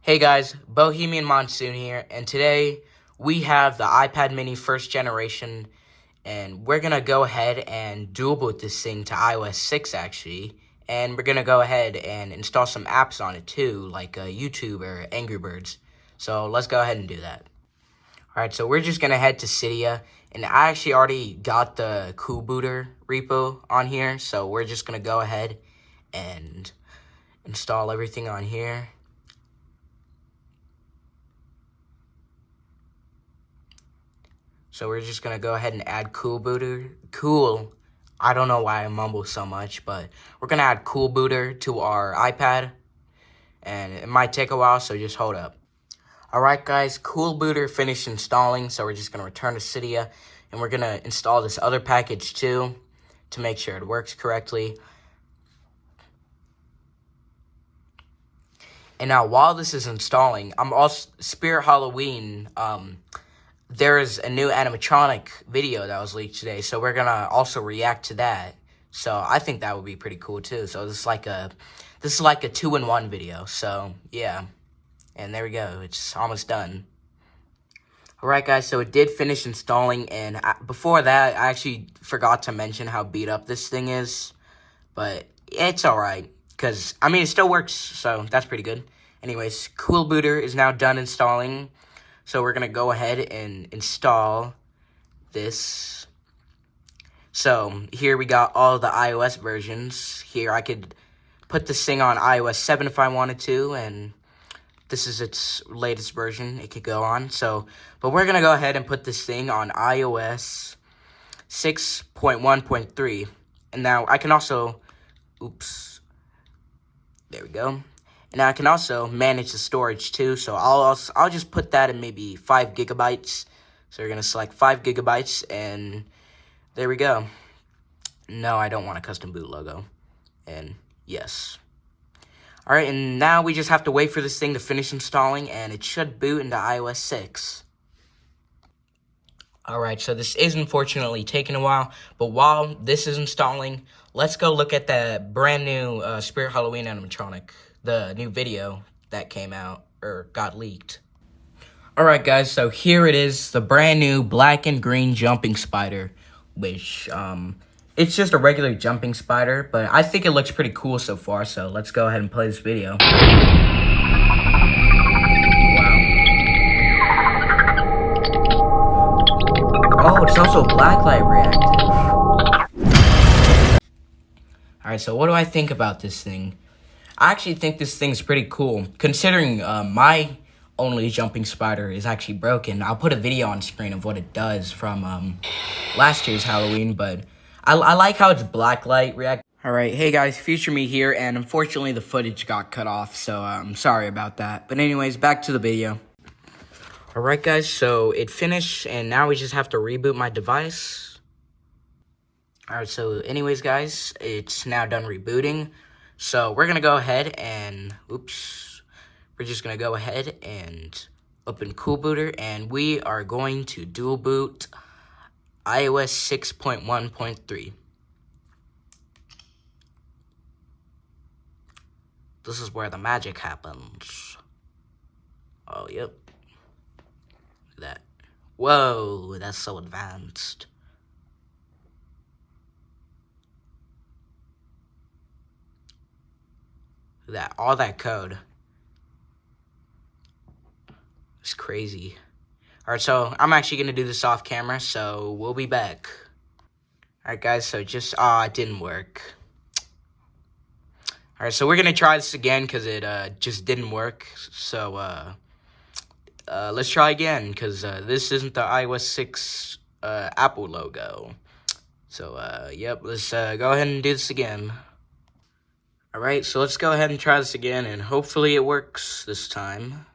Hey guys, Bohemian Monsoon here, and today we have the iPad mini first generation, and we're going to go ahead and dual boot this thing to iOS 6 actually, and we're going to go ahead and install some apps on it too, like YouTube or Angry Birds. So let's go ahead and do that. Alright, so we're just going to head to Cydia, and I actually already got the Cool Booter repo on here, so we're just going to go ahead and install everything on here. So we're just going to go ahead and add Cool Booter. I don't know why I mumble so much, but we're going to add Cool Booter to our iPad. And it might take a while, so just hold up. Alright guys, Cool Booter finished installing, so we're just going to return to Cydia. And we're going to install this other package too, to make sure it works correctly. And now while this is installing, I'm also, Spirit Halloween, there is a new animatronic video that was leaked today, so we're gonna also react to that. So I think that would be pretty cool too. So this is like a 2-in-1 video. So yeah, and there we go. It's almost done. All right, guys. So it did finish installing, and before that, I actually forgot to mention how beat up this thing is, but it's all right because I mean it still works, so that's pretty good. Anyways, Cool Booter is now done installing. So we're going to go ahead and install this. So here we got all the iOS versions. Here I could put this thing on iOS 7 if I wanted to, and this is its latest version it could go on. But we're going to go ahead and put this thing on iOS 6.1.3. And now I can also, there we go. And I can also manage the storage too, so I'll just put that in maybe 5 gigabytes. So we're going to select 5 gigabytes, and there we go. No, I don't want a custom boot logo. And yes. Alright, and now we just have to wait for this thing to finish installing, and it should boot into iOS 6. Alright, so this is unfortunately taking a while, but while this is installing, let's go look at the brand new Spirit Halloween animatronic. The new video that came out, or got leaked. Alright guys, so here it is, the brand new black and green jumping spider, which, it's just a regular jumping spider, but I think it looks pretty cool so far, so let's go ahead and play this video. Wow. Oh, it's also blacklight reactive. Alright, so what do I think about this thing? I actually think this thing's pretty cool, considering my only jumping spider is actually broken. I'll put a video on screen of what it does from last year's Halloween, but I like how it's blacklight react. Alright, hey guys, Future Me here, and unfortunately the footage got cut off, so I'm sorry about that. But anyways, back to the video. Alright guys, so it finished, and now we just have to reboot my device. Alright, so anyways guys, it's now done rebooting. So we're going to go ahead and, we're just going to go ahead and open Cool Booter, and we are going to dual boot iOS 6.1.3. This is where the magic happens. Oh, yep. Look at that. Whoa, that's so advanced. That all that code. It's crazy. Alright, so I'm actually gonna do this off camera, so we'll be back. Alright guys, so just it didn't work. Alright, so we're gonna try this again because it just didn't work. So let's try again, because this isn't the iOS 6 Apple logo. So yep, let's go ahead and do this again. Alright, so let's go ahead and try this again, and hopefully it works this time.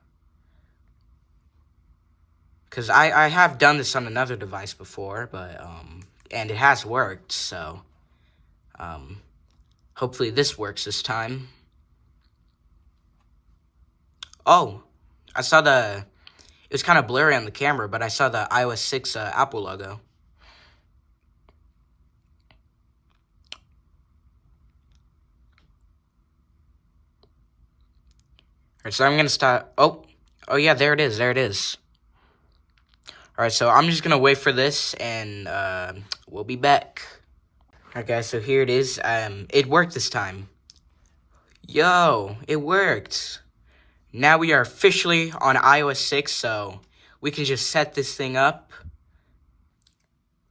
Because I have done this on another device before, but, and it has worked, so, hopefully this works this time. Oh, I saw it was kind of blurry on the camera, but I saw the iOS 6 Apple logo. Alright, so I'm gonna start. Oh yeah, there it is. There it is. Alright, so I'm just gonna wait for this, and we'll be back. Alright, guys. So here it is. It worked this time. Yo, it worked. Now we are officially on iOS 6, so we can just set this thing up.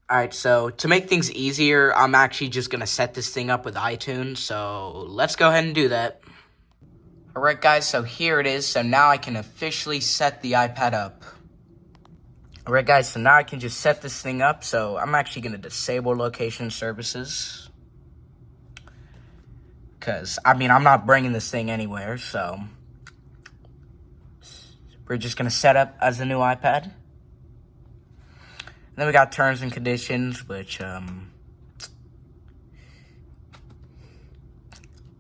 Alright, so to make things easier, I'm actually just gonna set this thing up with iTunes. So let's go ahead and do that. Alright guys, so here it is. So now I can officially set the iPad up. Alright guys, so now I can just set this thing up. So I'm actually going to disable location services. Because, I mean, I'm not bringing this thing anywhere. So we're just going to set up as a new iPad. And then we got terms and conditions, which,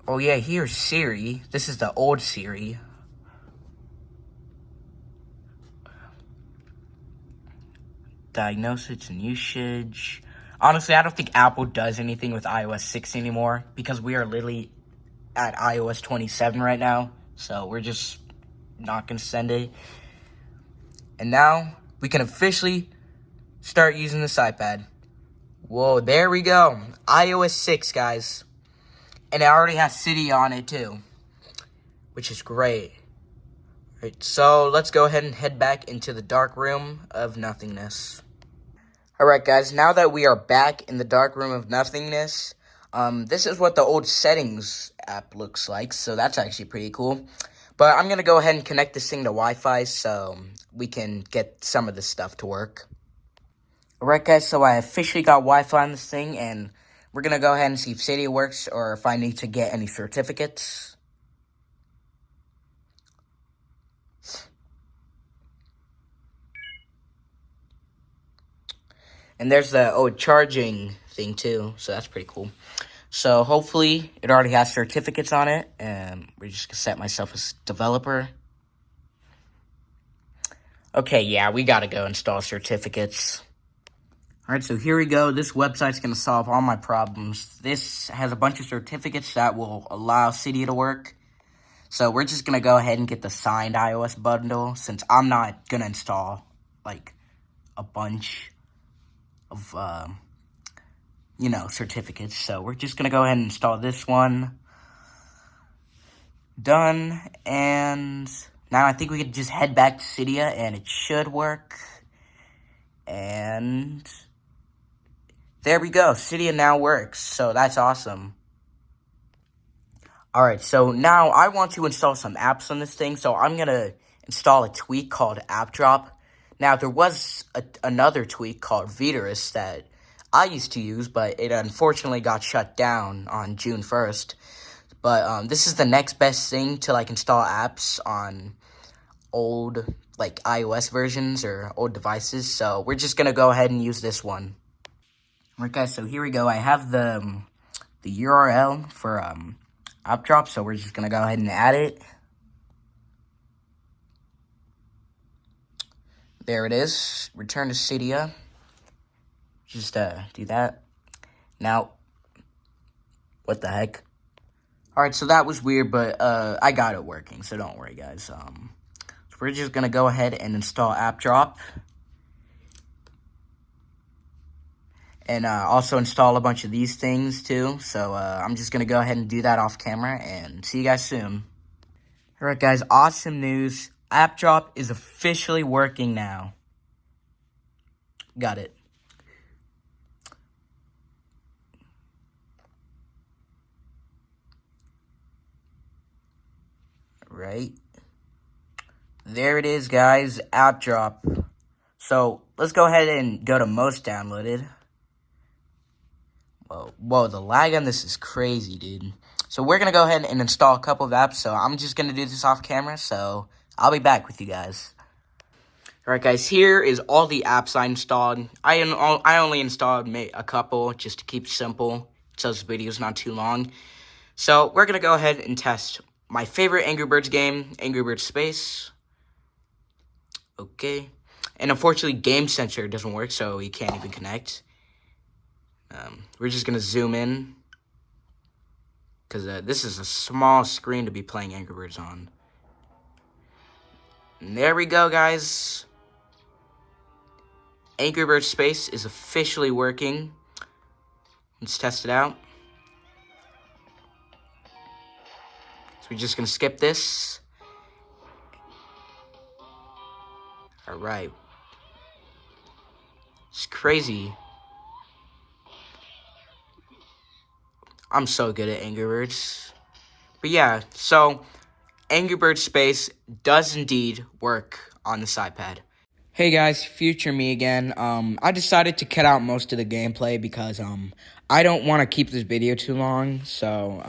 oh yeah, here's Siri. This is the old Siri. Diagnosis and usage. Honestly, I don't think Apple does anything with iOS 6 anymore because we are literally at iOS 27 right now. So we're just not going to send it. And now we can officially start using this iPad. Whoa, there we go. iOS 6, guys. And it already has Cydia on it too, which is great. Alright, so let's go ahead and head back into the dark room of nothingness. Alright guys, now that we are back in the dark room of nothingness, this is what the old settings app looks like, so that's actually pretty cool. But I'm going to go ahead and connect this thing to Wi-Fi so we can get some of this stuff to work. Alright guys, so I officially got Wi-Fi on this thing, and we're going to go ahead and see if Cydia works or if I need to get any certificates. And there's the old charging thing too, so that's pretty cool. So hopefully it already has certificates on it, and we're just going to set myself as developer. Okay, yeah, we got to go install certificates. Alright, so here we go. This website's going to solve all my problems. This has a bunch of certificates that will allow Cydia to work. So we're just going to go ahead and get the signed iOS bundle, since I'm not going to install, like, a bunch of, certificates. So we're just going to go ahead and install this one. Done. And now I think we can just head back to Cydia, and it should work. And there we go. Cydia now works, so that's awesome. Alright, so now I want to install some apps on this thing, so I'm going to install a tweak called App Drop. Now, there was another tweak called Veterus that I used to use, but it unfortunately got shut down on June 1st. But this is the next best thing to, like, install apps on old, like, iOS versions or old devices. So we're just going to go ahead and use this one. Alright, guys, so here we go. I have the URL for App Drop, so we're just going to go ahead and add it. There it is. Return to Cydia. Just do that. Now, what the heck? Alright, so that was weird, but I got it working, so don't worry, guys. So we're just going to go ahead and install App Drop. And also install a bunch of these things, too. So I'm just going to go ahead and do that off camera, and see you guys soon. Alright, guys, awesome news. App Drop is officially working now. Got it. Right. There it is, guys. App Drop. So let's go ahead and go to most downloaded. Whoa, the lag on this is crazy, dude. So we're going to go ahead and install a couple of apps. So I'm just going to do this off camera. So I'll be back with you guys. Alright, guys, here is all the apps I installed. I only installed a couple just to keep it simple, so this video's not too long. So we're going to go ahead and test my favorite Angry Birds game, Angry Birds Space. Okay. And unfortunately, Game Censor doesn't work, so you can't even connect. We're just going to zoom in, because this is a small screen to be playing Angry Birds on. And there we go, guys. Angry Birds Space is officially working. Let's test it out. So we're just gonna skip this. Alright. It's crazy. I'm so good at Angry Birds. But yeah, so Angry Birds Space does indeed work on this iPad. Hey guys, future me again. I decided to cut out most of the gameplay because I don't want to keep this video too long. So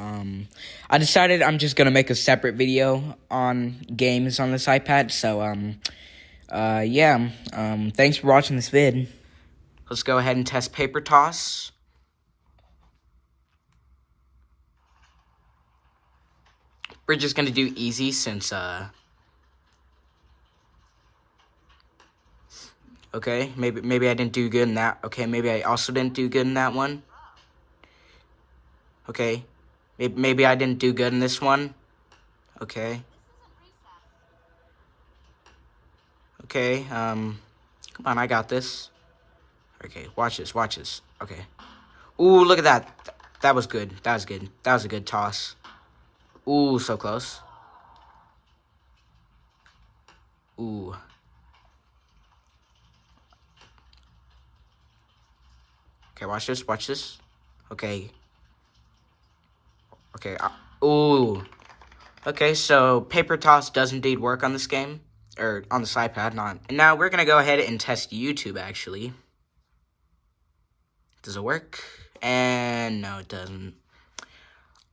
I decided I'm just gonna make a separate video on games on this iPad. So yeah. Thanks for watching this vid. Let's go ahead and test paper toss. We're just gonna do easy since okay, maybe I didn't do good in that. Okay, maybe I also didn't do good in that one. Okay, maybe I didn't do good in this one. Okay. Okay, come on, I got this. Okay, watch this, watch this. Okay. Ooh, look at that. That was good. That was good. That was a good toss. Ooh, so close. Ooh. Okay, watch this, watch this. Okay. Okay, ooh. Okay, so paper toss does indeed work on this game. Or on this iPad, not. And now we're gonna go ahead and test YouTube, actually. Does it work? And no, it doesn't.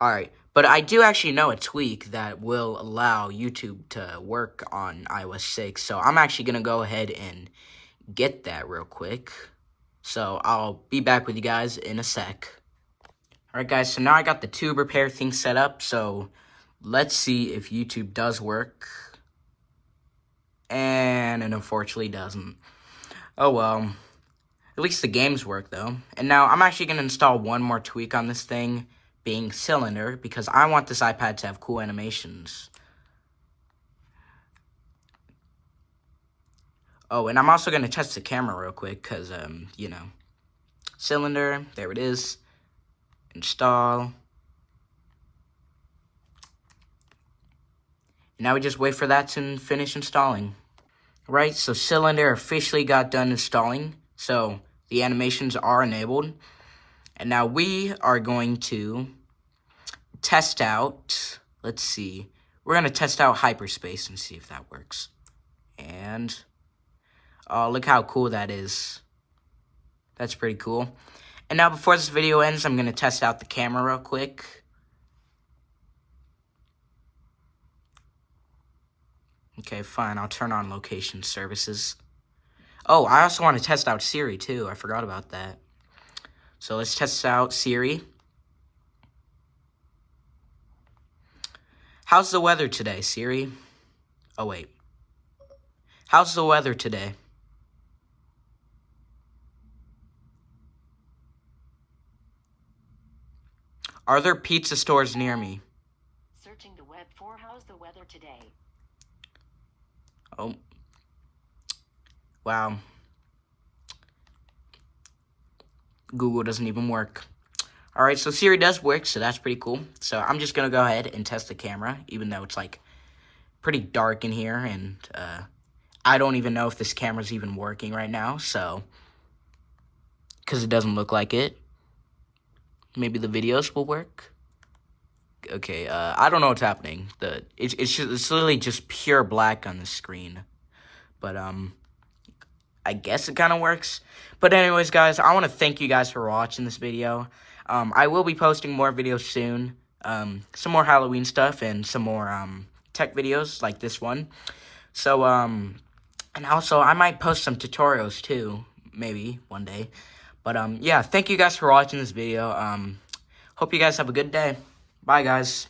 Alright, but I do actually know a tweak that will allow YouTube to work on iOS 6. So I'm actually gonna go ahead and get that real quick. So I'll be back with you guys in a sec. Alright guys, so now I got the tube repair thing set up, so let's see if YouTube does work. And it unfortunately doesn't. Oh well. At least the games work though. And now I'm actually going to install one more tweak on this thing, being Cylinder, because I want this iPad to have cool animations. Oh, and I'm also going to test the camera real quick, because, you know. Cylinder, there it is. Install. And now we just wait for that to finish installing. Right, so Cylinder officially got done installing. So the animations are enabled. And now we are going to test out, let's see. We're going to test out hyperspace and see if that works. And, oh, look how cool that is. That's pretty cool. And now before this video ends, I'm going to test out the camera real quick. Okay, fine. I'll turn on location services. Oh, I also want to test out Siri, too. I forgot about that. So let's test out Siri. How's the weather today, Siri? Oh, wait. How's the weather today? Are there pizza stores near me? Searching the web for how's the weather today. Oh. Wow. Google doesn't even work. Alright, so Siri does work, so that's pretty cool. So I'm just going to go ahead and test the camera, even though it's, like, pretty dark in here. And I don't even know if this camera's even working right now, so. Because it doesn't look like it. Maybe the videos will work. Okay, I don't know what's happening. It's literally just pure black on the screen. But, I guess it kind of works. But anyways, guys, I want to thank you guys for watching this video. I will be posting more videos soon. Some more Halloween stuff and some more, tech videos like this one. So, and also, I might post some tutorials, too. Maybe, one day. But, yeah, thank you guys for watching this video. Hope you guys have a good day. Bye, guys.